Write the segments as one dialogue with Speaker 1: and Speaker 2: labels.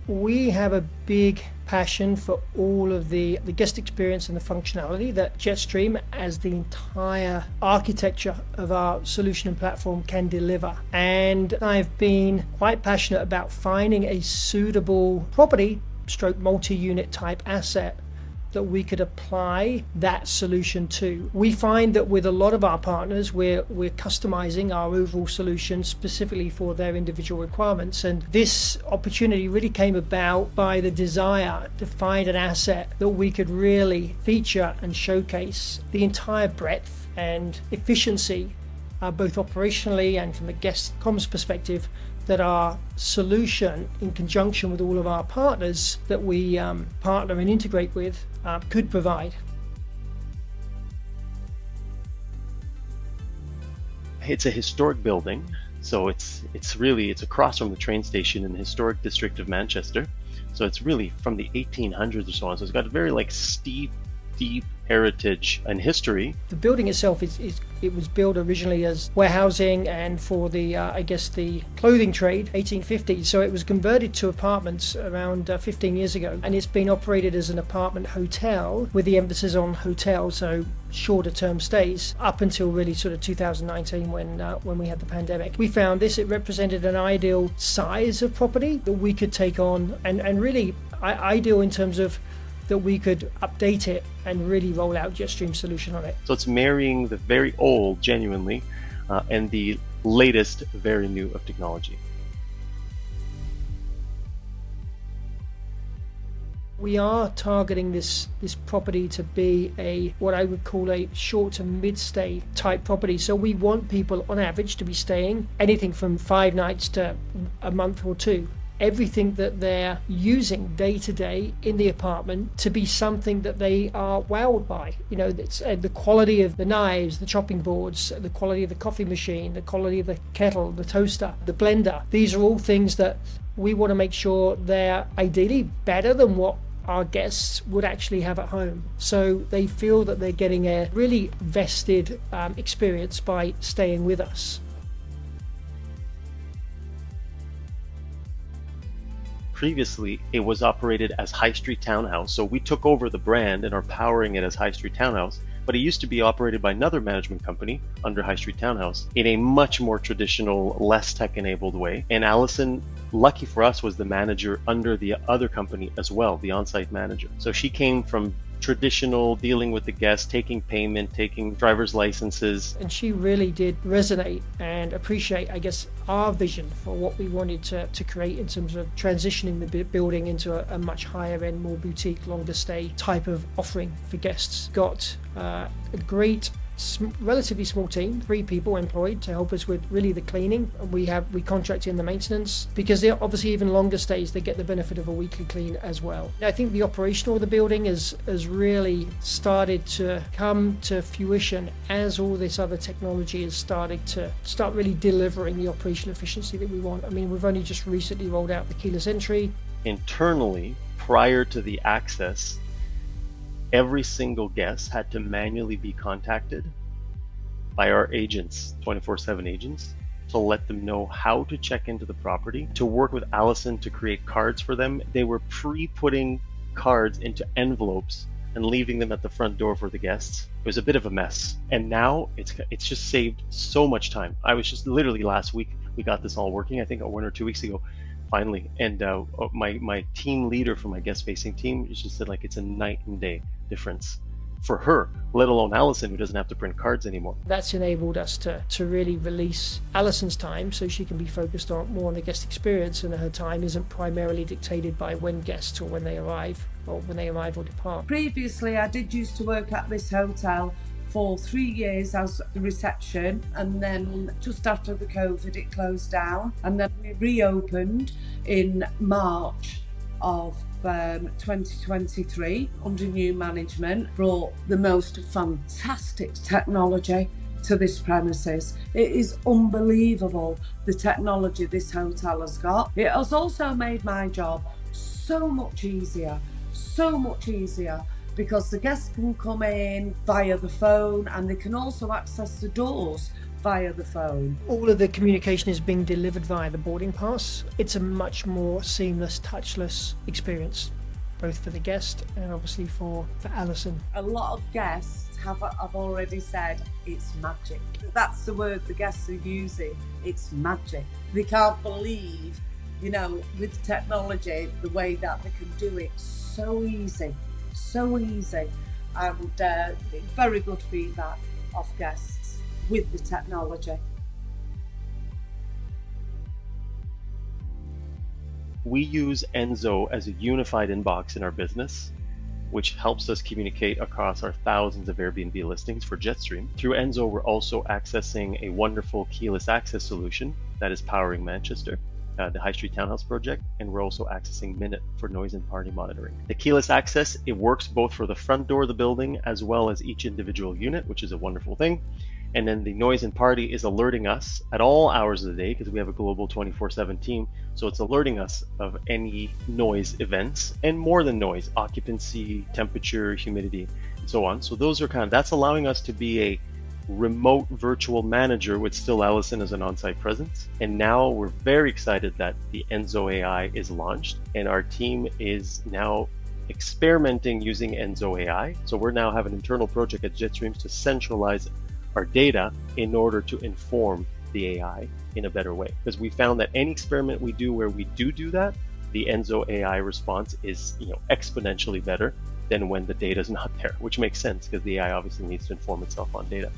Speaker 1: we have a big passion for all of the guest experience and the functionality that Jetstream, as the entire architecture of our solution and platform, can deliver. And I've been quite passionate about finding a suitable property stroke multi-unit type asset that we could apply that solution to. We find that with a lot of our partners, we're customizing our overall solution specifically for their individual requirements. And this opportunity really came about by the desire to find an asset that we could really feature and showcase the entire breadth and efficiency, both operationally and from the guest comms perspective, that our solution, in conjunction with all of our partners that we partner and integrate with, could provide.
Speaker 2: It's a historic building, so it's across from the train station in the historic district of Manchester. So it's really from the 1800s or so on. So it's got a very steep, deep heritage and history.
Speaker 1: The building itself it was built originally as warehousing and for the the clothing trade, 1850s. So it was converted to apartments around 15 years ago, and it's been operated as an apartment hotel with the emphasis on hotel, so shorter term stays, up until really sort of 2019 when we had the pandemic. We found it represented an ideal size of property that we could take on, and really ideal in terms of that we could update it and really roll out Jetstream solution on it.
Speaker 2: So it's marrying the very old, genuinely, and the latest, very new of technology.
Speaker 1: We are targeting this property to be what I would call a short to mid-stay type property. So we want people on average to be staying anything from 5 nights to a month or 2. Everything that they're using day to day in the apartment to be something that they are wowed by. It's the quality of the knives, the chopping boards, the quality of the coffee machine, the quality of the kettle, the toaster, the blender. These are all things that we want to make sure they're ideally better than what our guests would actually have at home. So they feel that they're getting a really vested experience by staying with us.
Speaker 2: Previously, it was operated as High Street Townhouse, so we took over the brand and are powering it as High Street Townhouse, but it used to be operated by another management company under High Street Townhouse in a much more traditional, less tech-enabled way. And Alison, lucky for us, was the manager under the other company as well, the on-site manager. So she came from traditional, dealing with the guests, taking payment, taking driver's licenses.
Speaker 1: And she really did resonate and appreciate, our vision for what we wanted to create in terms of transitioning the building into a much higher end, more boutique, longer stay type of offering for guests. Got a great relatively small team, 3 people employed to help us with really the cleaning. We contract in the maintenance, because they're obviously even longer stays, they get the benefit of a weekly clean as well. I think the operational of the building has really started to come to fruition as all this other technology is starting to really delivering the operational efficiency that we want. We've only just recently rolled out the keyless entry.
Speaker 2: Internally, prior to the access, every single guest had to manually be contacted by our agents, 24/7 agents, to let them know how to check into the property, to work with Alison to create cards for them. They were pre-putting cards into envelopes and leaving them at the front door for the guests. It was a bit of a mess. And now it's just saved so much time. I was just literally last week, we got this all working, I think 1 or 2 weeks ago, finally. And my team leader for my guest-facing team just said it's a night and day difference for her, let alone Alison, who doesn't have to print cards anymore.
Speaker 1: That's enabled us to really release Alison's time so she can be focused more on the guest experience, and her time isn't primarily dictated by when guests or when they arrive or depart.
Speaker 3: Previously, I did used to work at this hotel for 3 years as the reception, and then just after the COVID it closed down, and then we reopened in March of 2023 under new management. Brought the most fantastic technology to this premises. It is unbelievable the technology this hotel has got. It has also made my job so much easier, because the guests can come in via the phone, and they can also access the doors via the phone.
Speaker 1: All of the communication is being delivered via the boarding pass. It's a much more seamless, touchless experience, both for the guest and obviously for Alison.
Speaker 3: A lot of guests have already said it's magic. That's the word the guests are using. It's magic. They can't believe, with technology, the way that they can do it so easy, and very good feedback of guests with the technology.
Speaker 2: We use Enso as a unified inbox in our business, which helps us communicate across our thousands of Airbnb listings for Jetstream. Through Enso, we're also accessing a wonderful keyless access solution that is powering Manchester, the High Street Townhouse project, and we're also accessing Minut for noise and party monitoring. The keyless access, it works both for the front door of the building as well as each individual unit, which is a wonderful thing. And then the noise and party is alerting us at all hours of the day because we have a global 24/7 team. So it's alerting us of any noise events and more than noise, occupancy, temperature, humidity, and so on. So those are that's allowing us to be a remote virtual manager with still Alison as an on-site presence. And now we're very excited that the Enso AI is launched and our team is now experimenting using Enso AI. So we're now have an internal project at Jetstream to centralize our data in order to inform the AI in a better way. Because we found that any experiment we do where we do that, the Enso AI response is exponentially better than when the data is not there, which makes sense because the AI obviously needs to inform itself on data.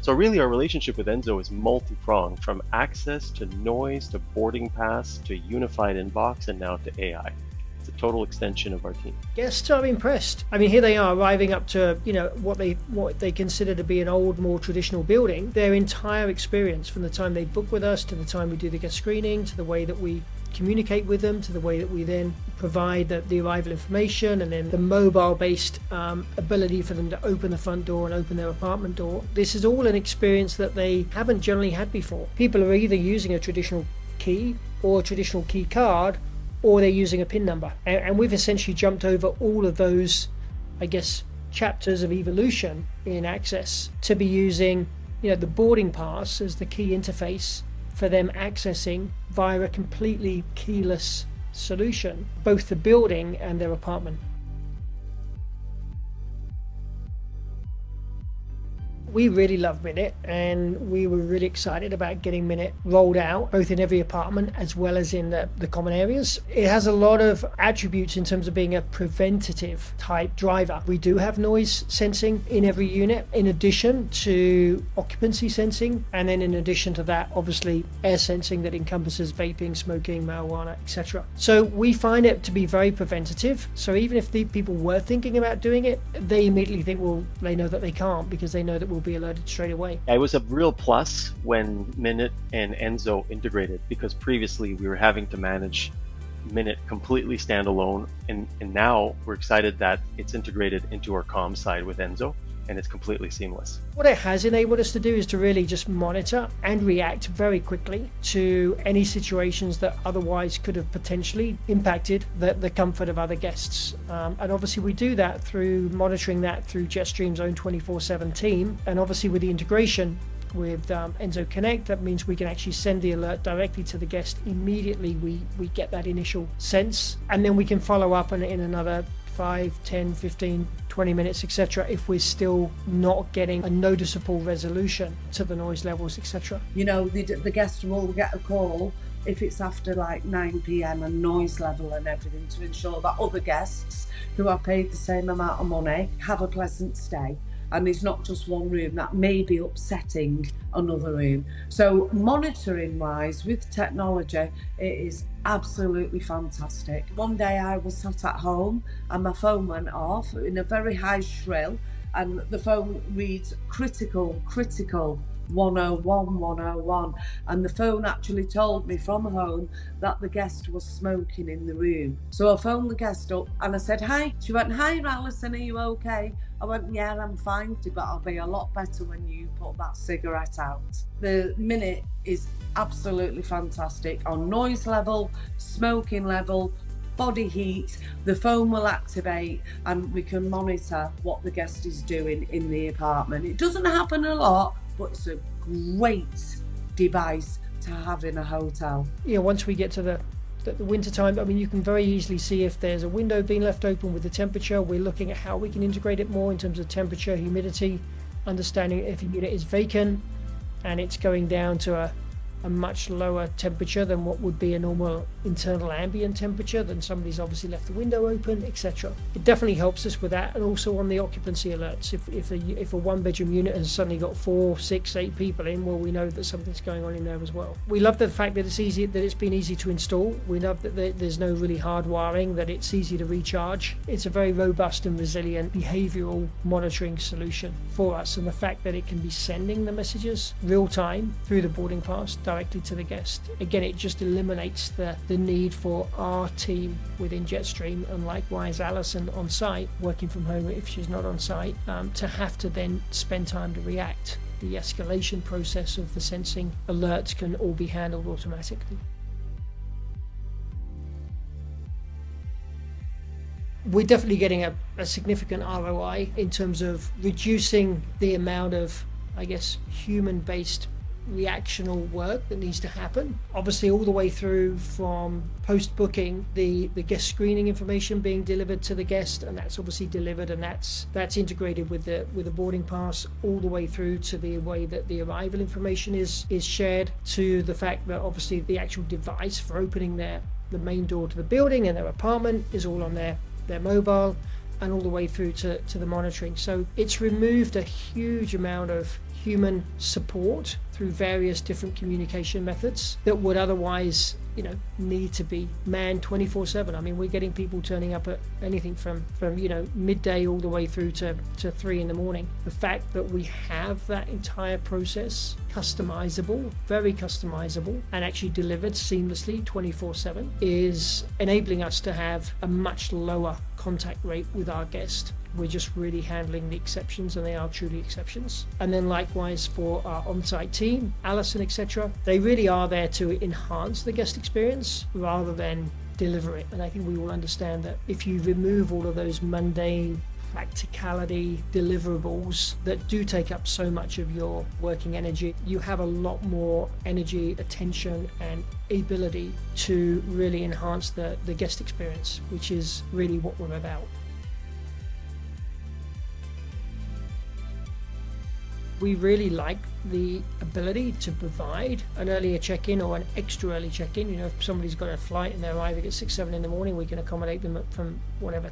Speaker 2: So really our relationship with Enso is multi-pronged, from access to noise to boarding pass to unified inbox and now to AI. It's a total extension of our team.
Speaker 1: Guests are impressed. I mean, here they are arriving up to what they consider to be an old, more traditional building. Their entire experience, from the time they book with us to the time we do the guest screening, to the way that we communicate with them, to the way that we then provide the arrival information, and then the mobile-based ability for them to open the front door and open their apartment door. This is all an experience that they haven't generally had before. People are either using a traditional key or a traditional key card, or they're using a PIN number. And we've essentially jumped over all of those, chapters of evolution in access to be using, the boarding pass as the key interface for them accessing via a completely keyless solution, both the building and their apartment. We really love Minut, and we were really excited about getting Minut rolled out, both in every apartment as well as in the common areas. It has a lot of attributes in terms of being a preventative type driver. We do have noise sensing in every unit, in addition to occupancy sensing, and then in addition to that, obviously air sensing that encompasses vaping, smoking, marijuana, etc. So we find it to be very preventative. So even if the people were thinking about doing it, they immediately think, well, they know that they can't, because they know that we'll be alerted straight away.
Speaker 2: It was a real plus when Minut and Enso integrated, because previously we were having to manage Minut completely standalone, and now we're excited that it's integrated into our comm side with Enso, and it's completely seamless.
Speaker 1: What it has enabled us to do is to really just monitor and react very quickly to any situations that otherwise could have potentially impacted the comfort of other guests. And obviously we do that through monitoring that through Jetstream's own 24/7 team, and obviously with the integration with Enso Connect, that means we can actually send the alert directly to the guest immediately. We get that initial sense, and then we can follow up in another 5, 10, 15, 20 minutes, etc., if we're still not getting a noticeable resolution to the noise levels, etc.
Speaker 3: The guest will get a call if it's after 9 p.m. and noise level and everything, to ensure that other guests who are paid the same amount of money have a pleasant stay. And it's not just one room that may be upsetting another room. So monitoring wise with technology, it is absolutely fantastic. One day I was sat at home and my phone went off in a very high shrill, and the phone reads critical 101, and the phone actually told me from home that the guest was smoking in the room. So I phoned the guest up and I said, hi. She went, hi Alison, are you okay? I went, yeah, I'm fine, but I'll be a lot better when you put that cigarette out. The Minut is absolutely fantastic on noise level, smoking level, body heat. The phone will activate and we can monitor what the guest is doing in the apartment. It doesn't happen a lot, but it's a great device to have in a hotel.
Speaker 1: Once we get to the winter time, I mean, you can very easily see if there's a window being left open with the temperature. We're looking at how we can integrate it more in terms of temperature, humidity, understanding if a unit is vacant and it's going down to a much lower temperature than what would be a normal internal ambient temperature, then somebody's obviously left the window open, etc. It definitely helps us with that, and also on the occupancy alerts. If a one-bedroom unit has suddenly got 4, 6, 8 people in, well, we know that something's going on in there as well. We love the fact that it's been easy to install. We love that there's no really hard wiring, that it's easy to recharge. It's a very robust and resilient behavioral monitoring solution for us, and the fact that it can be sending the messages real time through the boarding pass directly to the guest. Again, it just eliminates the need for our team within Jetstream, and likewise Alison on site, working from home if she's not on site, to have to then spend time to react. The escalation process of the sensing alerts can all be handled automatically. We're definitely getting a significant ROI in terms of reducing the amount of, I guess, human-based reactional work that needs to happen. Obviously, all the way through from post-booking, the guest screening information being delivered to the guest, and that's obviously delivered, and that's integrated with the boarding pass, all the way through to the way that the arrival information is shared, to the fact that obviously the actual device for opening the main door to the building and their apartment is all on their mobile, and all the way through to the monitoring. So it's removed a huge amount of human support through various different communication methods that would otherwise, need to be manned 24/7. I mean, we're getting people turning up at anything from midday all the way through to 3 in the morning. The fact that we have that entire process customizable, very customizable, and actually delivered seamlessly 24/7 is enabling us to have a much lower contact rate with our guest. We're just really handling the exceptions, and they are truly exceptions. And then likewise for our on-site team, Alison, etc., they really are there to enhance the guest experience rather than deliver it. And I think we all understand that if you remove all of those mundane practicality deliverables that do take up so much of your working energy, you have a lot more energy, attention, and ability to really enhance the guest experience, which is really what we're about. We really like the ability to provide an earlier check-in or an extra early check-in. If somebody's got a flight and they're arriving at 6, 7 in the morning, we can accommodate them from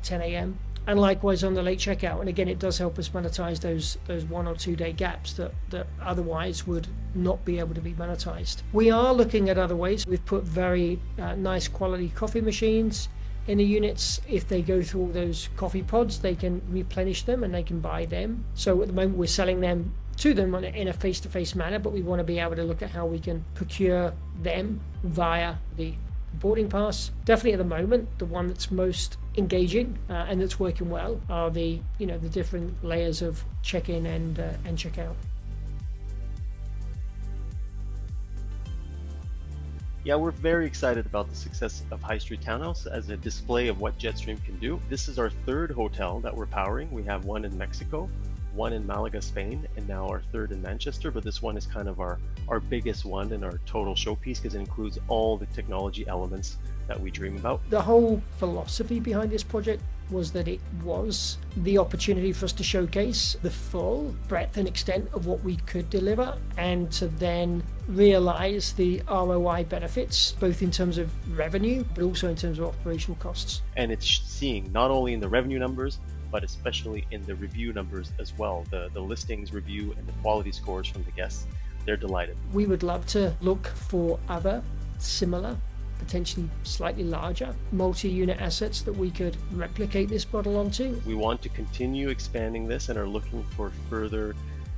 Speaker 1: 10 a.m. And likewise on the late checkout. And again, it does help us monetize those 1 or 2 day gaps that otherwise would not be able to be monetized. We are looking at other ways. We've put very nice quality coffee machines in the units. If they go through all those coffee pods, they can replenish them and they can buy them. So at the moment, we're selling them to them in a face-to-face manner, but we want to be able to look at how we can procure them via the boarding pass. Definitely at the moment, the one that's most engaging and that's working well are the different layers of check-in and check-out.
Speaker 2: Yeah, we're very excited about the success of High Street Townhouse as a display of what Jetstream can do. This is our 3rd hotel that we're powering. We have one in Mexico, one in Malaga, Spain, and now our 3rd in Manchester, but this one is kind of our biggest one and our total showpiece because it includes all the technology elements that we dream about.
Speaker 1: The whole philosophy behind this project was that it was the opportunity for us to showcase the full breadth and extent of what we could deliver, and to then realize the ROI benefits, both in terms of revenue, but also in terms of operational costs.
Speaker 2: And it's seeing not only in the revenue numbers, but especially in the review numbers as well. The listings review and the quality scores from the guests, they're delighted.
Speaker 1: We would love to look for other similar, potentially slightly larger multi-unit assets that we could replicate this model onto.
Speaker 2: We want to continue expanding this and are looking for further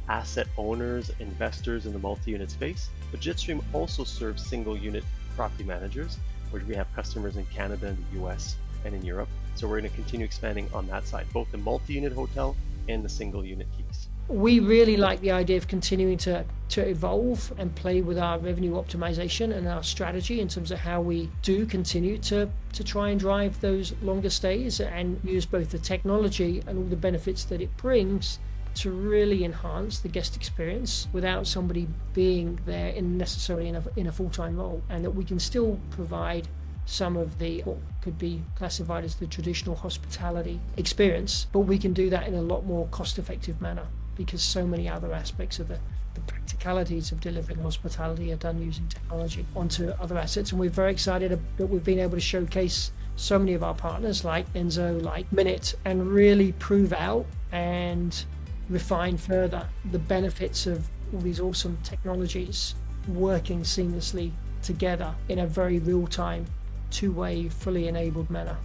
Speaker 2: asset owners, investors in the multi-unit space. But Jetstream also serves single unit property managers, where we have customers in Canada and the US and in Europe. So we're going to continue expanding on that side, both the multi-unit hotel and the single unit keys.
Speaker 1: We really like the idea of continuing to evolve and play with our revenue optimization and our strategy in terms of how we do continue to try and drive those longer stays and use both the technology and all the benefits that it brings to really enhance the guest experience without somebody being there necessarily in a full-time role, and that we can still provide some of the what could be classified as the traditional hospitality experience, but we can do that in a lot more cost-effective manner, because so many other aspects of the practicalities of delivering hospitality are done using technology onto other assets. And we're very excited that we've been able to showcase so many of our partners like Enso, like Minut, and really prove out and refine further the benefits of all these awesome technologies working seamlessly together in a very real-time, two-way, fully enabled manner.